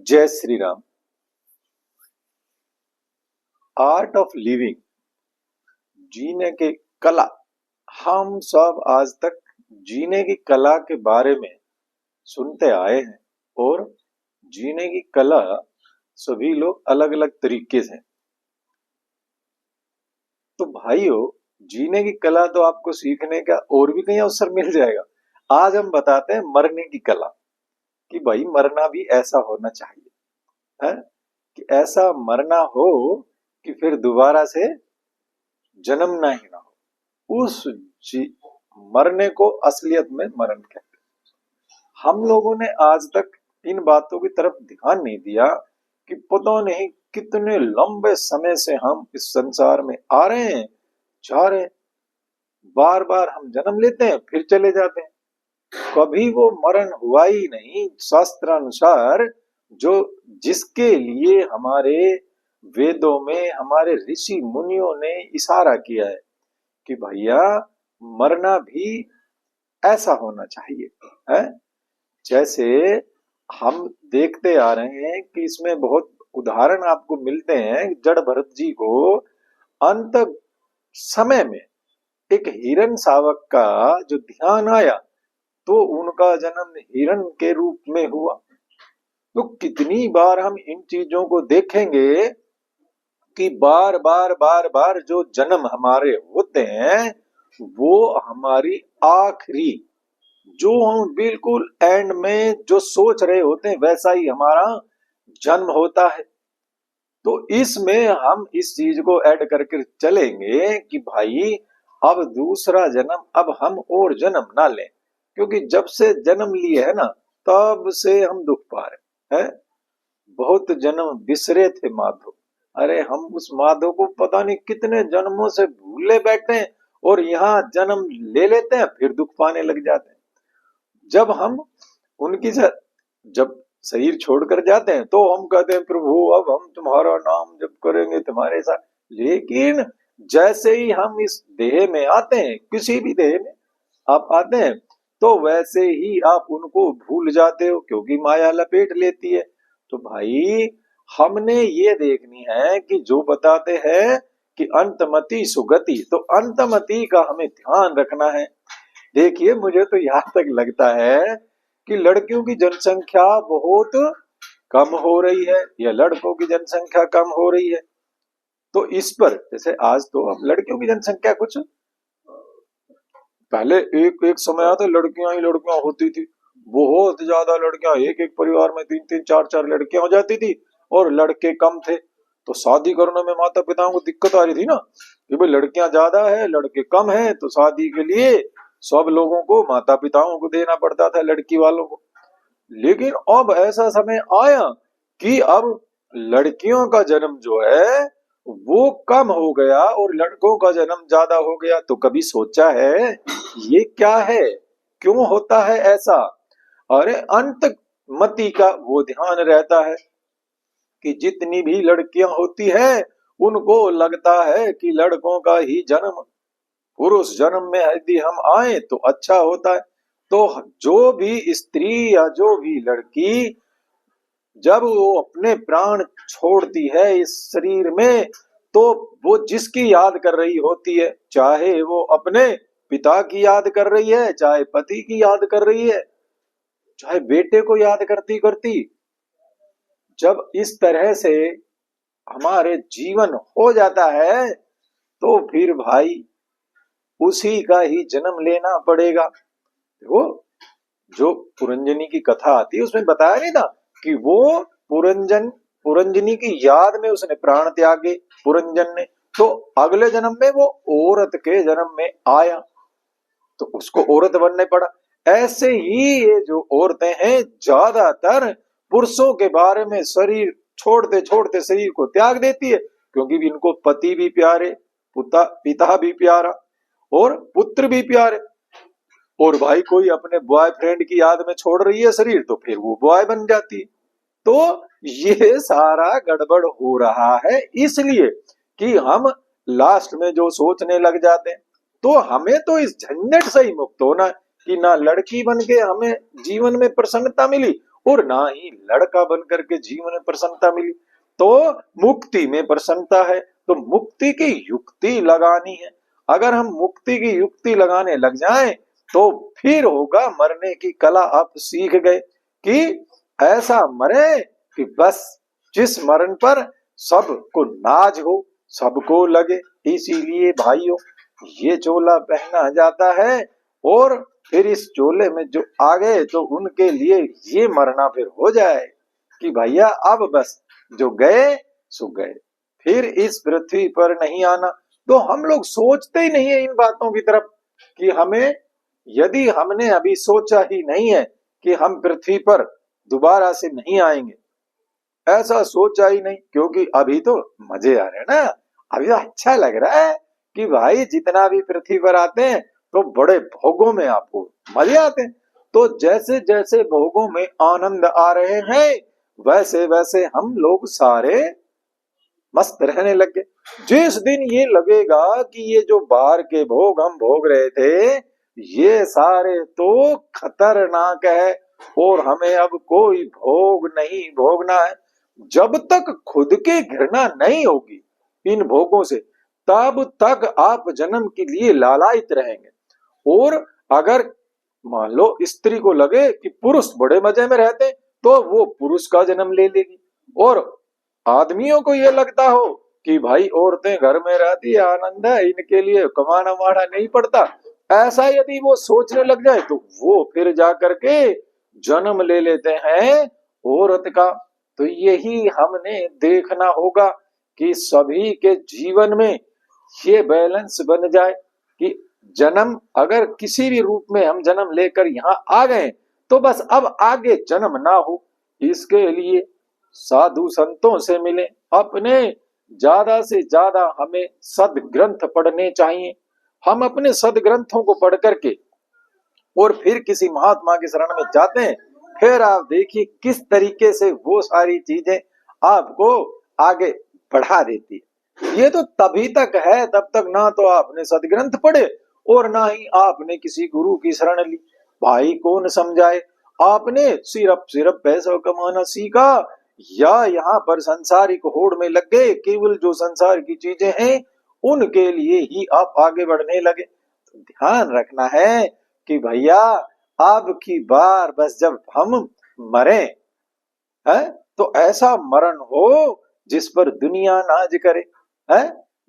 जय Shri Ram. Art of living, जीने की कला। हम सब आज तक जीने की कला के बारे में सुनते आए हैं और जीने की कला सभी लोग अलग अलग तरीके से। तो भाइयों, जीने की कला तो आपको सीखने का और भी कहीं अवसर मिल जाएगा। आज हम बताते हैं मरने की कला, कि भाई मरना भी ऐसा होना चाहिए है, कि ऐसा मरना हो कि फिर दोबारा से जन्म ना ही ना हो। उस मरने को असलियत में मरण कहते हैं। हम लोगों ने आज तक इन बातों की तरफ ध्यान नहीं दिया कि पता नहीं कितने लंबे समय से हम इस संसार में आ रहे हैं, जा रहे हैं, बार बार हम जन्म लेते हैं फिर चले जाते हैं। कभी वो मरण हुआ ही नहीं शास्त्रानुसार, जो जिसके लिए हमारे वेदों में हमारे ऋषि मुनियों ने इशारा किया है कि भैया मरना भी ऐसा होना चाहिए है। जैसे हम देखते आ रहे हैं कि इसमें बहुत उदाहरण आपको मिलते हैं। जड़ भरत जी को अंत समय में एक हिरण शावक का जो ध्यान आया तो उनका जन्म हिरण के रूप में हुआ। तो कितनी बार हम इन चीजों को देखेंगे कि बार बार बार बार जो जन्म हमारे होते हैं वो हमारी आखिरी, जो हम बिल्कुल एंड में जो सोच रहे होते हैं वैसा ही हमारा जन्म होता है। तो इसमें हम इस चीज को ऐड करके चलेंगे कि भाई अब दूसरा जन्म, अब हम और जन्म ना लें, क्योंकि जब से जन्म लिए है ना तब से हम दुख पा रहे हैं। बहुत जन्म बिसरे थे माधो। अरे हम उस माधव को पता नहीं कितने जन्मों से भूले बैठे हैं और यहाँ जन्म ले लेते हैं फिर दुख पाने लग जाते हैं। जब हम उनकी जब शरीर छोड़कर जाते हैं तो हम कहते हैं प्रभु अब हम तुम्हारा नाम जप करेंगे तुम्हारे साथ। लेकिन जैसे ही हम इस देह में आते हैं, किसी भी देह में आप आते हैं, तो वैसे ही आप उनको भूल जाते हो, क्योंकि माया लपेट लेती है। तो भाई हमने ये देखनी है कि जो बताते हैं कि अंतमति सुगति, तो अंतमति का हमें ध्यान रखना है। देखिए मुझे तो यहाँ तक लगता है कि लड़कियों की जनसंख्या बहुत कम हो रही है या लड़कों की जनसंख्या कम हो रही है। तो इस पर जैसे आज तो अब लड़कियों की जनसंख्या कुछ, पहले एक एक समय आता लड़कियां ही लड़कियां होती थी, बहुत ज्यादा लड़कियां, एक एक परिवार में तीन तीन चार चार लड़कियां हो जाती थी और लड़के कम थे। तो शादी करने में माता पिताओं को दिक्कत आ रही थी ना कि भाई लड़कियां ज्यादा है लड़के कम है, तो शादी के लिए सब लोगों को माता पिताओं को देना पड़ता था, लड़की वालों को। लेकिन अब ऐसा समय आया कि अब लड़कियों का जन्म जो है वो कम हो गया और लड़कों का जन्म ज्यादा हो गया। तो कभी सोचा है ये क्या है, क्यों होता है ऐसा? अरे अंत मति का वो ध्यान रहता है कि जितनी भी लड़कियां होती है उनको लगता है कि लड़कों का ही जन्म, पुरुष जन्म में यदि हम आए तो अच्छा होता है। तो जो भी स्त्री या जो भी लड़की जब वो अपने प्राण छोड़ती है इस शरीर में, तो वो जिसकी याद कर रही होती है, चाहे वो अपने पिता की याद कर रही है, चाहे पति की याद कर रही है, चाहे बेटे को याद करती करती, जब इस तरह से हमारे जीवन हो जाता है तो फिर भाई उसी का ही जन्म लेना पड़ेगा। वो जो पुरंजनी की कथा आती है उसमें बताया नहीं था कि वो पुरंजनी की याद में उसने प्राण त्यागे पुरंजन ने, तो अगले जन्म में वो औरत के जन्म में आया तो उसको औरत बनने पड़ा। ऐसे ही ये जो औरतें हैं ज्यादातर पुरुषों के बारे में शरीर छोड़ते छोड़ते शरीर को त्याग देती है, क्योंकि इनको पति भी प्यारे, पिता भी प्यारा और पुत्र भी प्यारे। और भाई कोई अपने बॉयफ्रेंड की याद में छोड़ रही है शरीर तो फिर वो बॉय बन जाती है। तो ये सारा गड़बड़ हो रहा है इसलिए कि हम लास्ट में जो सोचने लग जाते हैं। तो हमें तो इस झंझट से ही मुक्त होना कि ना लड़की बन के हमें जीवन में प्रसन्नता मिली और ना ही लड़का बन करके जीवन में प्रसन्नता मिली। तो मुक्ति में प्रसन्नता है, तो मुक्ति की युक्ति लगानी है। अगर हम मुक्ति की युक्ति लगाने लग जाएं तो फिर होगा मरने की कला। आप सीख गए कि ऐसा मरे कि बस जिस मरण पर सबको नाज हो, सबको लगे। इसीलिए भाइयों ये चोला पहना जाता है, और फिर इस चोले में जो आ गए तो उनके लिए ये मरना फिर हो जाए कि भैया अब बस जो गए सो गए, फिर इस पृथ्वी पर नहीं आना। तो हम लोग सोचते ही नहीं है इन बातों की तरफ कि हमें, यदि हमने अभी सोचा ही नहीं है कि हम पृथ्वी पर दोबारा से नहीं आएंगे, ऐसा सोचा ही नहीं, क्योंकि अभी तो मजे आ रहे हैं ना, अभी तो अच्छा लग रहा है कि भाई जितना भी पृथ्वी पर आते हैं तो बड़े भोगों में आपको मजे आते हैं। तो जैसे जैसे भोगों में आनंद आ रहे हैं वैसे वैसे हम लोग सारे मस्त रहने लग गए। जिस दिन ये लगेगा कि ये जो बाहर के भोग हम भोग रहे थे ये सारे तो खतरनाक है और हमें अब कोई भोग नहीं भोगना है, जब तक खुद की घृणा नहीं होगी इन भोगों से तब तक आप जन्म के लिए लालायित रहेंगे। और अगर मान लो स्त्री को लगे कि पुरुष बड़े मजे में रहते तो वो पुरुष का जन्म ले लेगी, और आदमियों को ये लगता हो कि भाई औरतें घर में रहती है आनंद है इनके लिए कमाना माना नहीं पड़ता, ऐसा यदि वो सोचने लग जाए तो वो फिर जा करके जन्म ले लेते हैं औरत का। तो यही हमने देखना होगा कि सभी के जीवन में ये बैलेंस बन जाए कि जन्म अगर किसी भी रूप में हम जन्म लेकर यहाँ आ गए तो बस अब आगे जन्म ना हो। इसके लिए साधु संतों से मिले, अपने ज्यादा से ज्यादा हमें सदग्रंथ पढ़ने चाहिए। हम अपने सदग्रंथों को पढ़ करके और फिर किसी महात्मा की शरण में जाते हैं, फिर आप देखिए किस तरीके से वो सारी चीजें आपको आगे बढ़ा देती है। ये तो तभी तक है, तब तक ना तो आपने सदग्रंथ पढ़े और ना ही आपने किसी गुरु की शरण ली। भाई कौन समझाए, आपने सिर्फ सिर्फ पैसा कमाना सीखा या यहाँ पर संसारिक होड़ में लग गए, केवल जो संसार की चीजें हैं उनके लिए ही आप आगे बढ़ने लगे। तो ध्यान रखना है कि भैया अब की बार बस जब हम मरे है तो ऐसा मरण हो जिस पर दुनिया नाज करे। है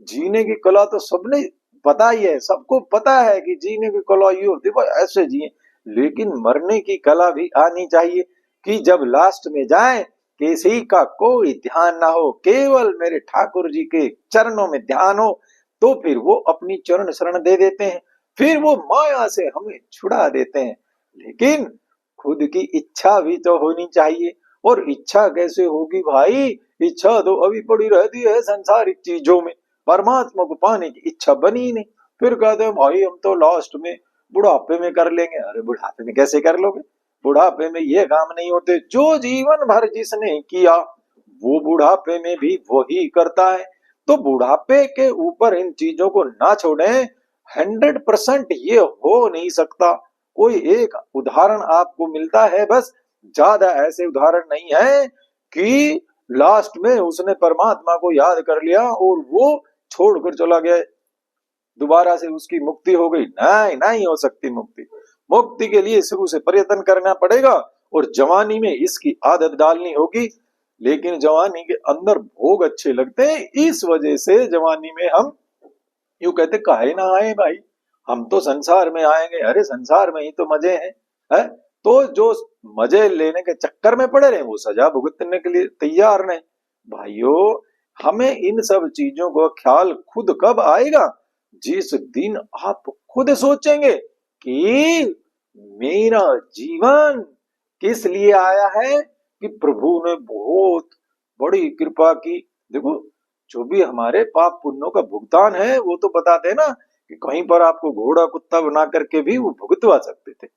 जीने की कला तो सबने पता ही है, सबको पता है कि जीने की कला ये होती है ऐसे जिए, लेकिन मरने की कला भी आनी चाहिए कि जब लास्ट में जाए किसी का कोई ध्यान ना हो, केवल मेरे ठाकुर जी के चरणों में ध्यान हो, तो फिर वो अपनी चरण शरण दे देते हैं, फिर वो माया से हमें छुड़ा देते हैं। लेकिन खुद की इच्छा भी तो होनी चाहिए, और इच्छा कैसे होगी भाई, इच्छा तो अभी पड़ी रहती है संसारिक चीजों में, परमात्मा को पाने की इच्छा बनी ही नहीं। फिर कहते हैं भाई हम तो लास्ट में बुढ़ापे में कर लेंगे। अरे बुढ़ापे में कैसे कर लोगे, बुढ़ापे में ये काम नहीं होते। जो जीवन भर जिसने किया वो बुढ़ापे में भी वही करता है। तो बुढ़ापे के ऊपर इन चीजों को ना छोड़ें, 100% ये हो नहीं सकता। कोई एक उदाहरण आपको मिलता है बस, ज्यादा ऐसे उदाहरण नहीं है कि लास्ट में उसने परमात्मा को याद कर लिया और वो छोड़कर चला गया, दोबारा से उसकी मुक्ति हो गई। नहीं, नहीं हो सकती मुक्ति। मुक्ति के लिए शुरू से प्रयत्न करना पड़ेगा और जवानी में इसकी आदत डालनी होगी। लेकिन जवानी के अंदर भोग अच्छे लगते हैं, इस वजह से जवानी में हम यूं कहते काहे ना आए भाई, हम तो संसार में आएंगे। अरे संसार में ही तो मजे हैं, है? तो जो मजे लेने के चक्कर में पड़े रहे वो सजा भुगतने के लिए तैयार नहीं। भाइयों हमें इन सब चीजों का ख्याल खुद कब आएगा, जिस दिन आप खुद सोचेंगे कि मेरा जीवन किस लिए आया है, कि प्रभु ने बहुत बड़ी कृपा की। देखो जो भी हमारे पाप पुण्यों का भुगतान है वो तो बताते हैं ना कि कहीं पर आपको घोड़ा कुत्ता बना करके भी वो भुगतवा सकते थे,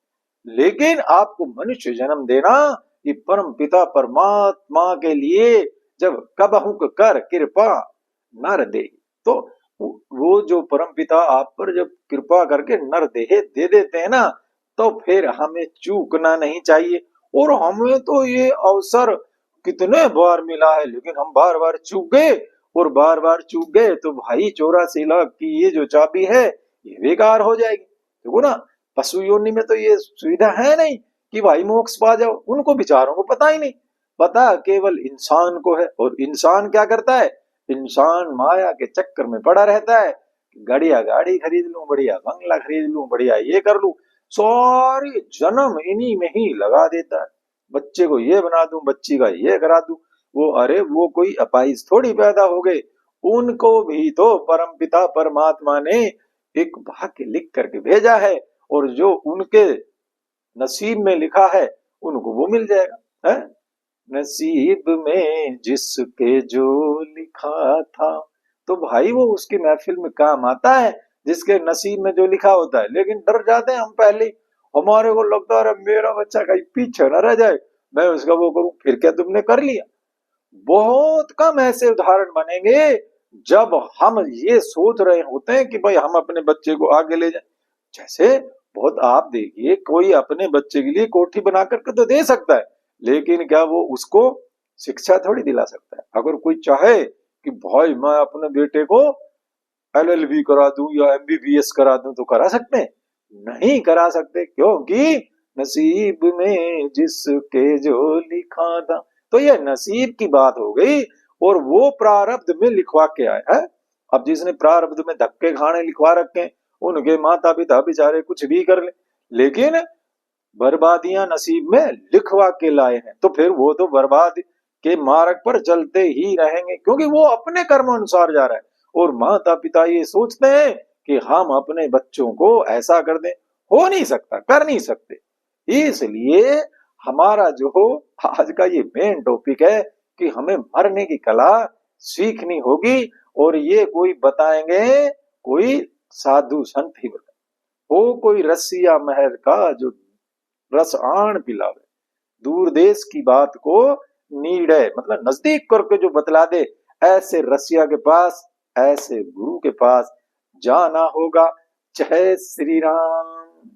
लेकिन आपको मनुष्य जन्म देना ये परम पिता परमात्मा के लिए जब कबहू कर कृपा नर दे, तो वो जो परम पिता आप पर जब कृपा करके नर देह दे देते हैं ना, तो फिर हमें चूकना नहीं चाहिए और हमें तो ये अवसर कितने बार मिला है, लेकिन हम बार बार चूक गए, और बार बार चूक गए तो भाई 84 लाख की ये जो चाबी है ये बेकार हो जाएगी। देखो ना, पशु योनि में तो ये सुविधा है नहीं कि भाई मोक्ष पा जाओ, उनको बेचारों को पता ही नहीं। पता केवल इंसान को है, और इंसान क्या करता है, इंसान माया के चक्कर में पड़ा रहता है। बढ़िया गाड़ी खरीद लूं, बढ़िया बंगला खरीद लूं, बढ़िया ये कर लूं, सारी जन्म इन्हीं में ही लगा देता है। बच्चे को ये बना दूं, बच्ची का ये करा दूं, वो अरे वो कोई अपाइज थोड़ी पैदा हो गए, उनको भी तो परमपिता परमात्मा ने एक भाग्य लिख करके भेजा है, और जो उनके नसीब में लिखा है उनको वो मिल जाएगा, है। नसीब में जिसके जो लिखा था, तो भाई वो उसकी महफिल में काम आता है जिसके नसीब में जो लिखा होता है। लेकिन डर जाते हैं हम पहले ही, हमारे को लगता है मेरा बच्चा कहीं पीछे न रह जाए, मैं उसका वो करूं, फिर क्या तुमने कर लिया। बहुत कम ऐसे उदाहरण बनेंगे जब हम ये सोच रहे होते हैं कि भाई हम अपने बच्चे को आगे ले जाएं। जैसे बहुत आप देखिए, कोई अपने बच्चे के लिए कोठी बना करके तो दे सकता है, लेकिन क्या वो उसको शिक्षा थोड़ी दिला सकता है। अगर कोई चाहे कि भाई मैं अपने बेटे को एलएलबी करा दूं या एमबीबीएस करा दूं, तो करा सकते हैं? नहीं करा सकते, क्योंकि नसीब में जिसके जो लिखा था। तो ये नसीब की बात हो गई, और वो प्रारब्ध में लिखवा के आए हैं। अब जिसने प्रारब्ध में धक्के खाने लिखवा रखे हैं, उनके माता पिता बेचारे कुछ भी कर ले, लेकिन बर्बादियां नसीब में लिखवा के लाए हैं, तो फिर वो तो बर्बाद के मार्ग पर चलते ही रहेंगे, क्योंकि वो अपने कर्म अनुसार जा रहा है। और माता पिता ये सोचते हैं कि हम अपने बच्चों को ऐसा कर दें, हो नहीं सकता, कर नहीं सकते। इसलिए हमारा जो आज का ये मेन टॉपिक है कि हमें मरने की कला सीखनी होगी, और ये कोई बताएंगे, कोई साधु संत ही बताएंगे। हो कोई रसिया महर का जो रस आण पिलावे, दूर देश की बात को नीड़े मतलब नजदीक करके जो बतला दे, ऐसे रसिया के पास, ऐसे गुरु के पास जाना होगा। जय श्री राम।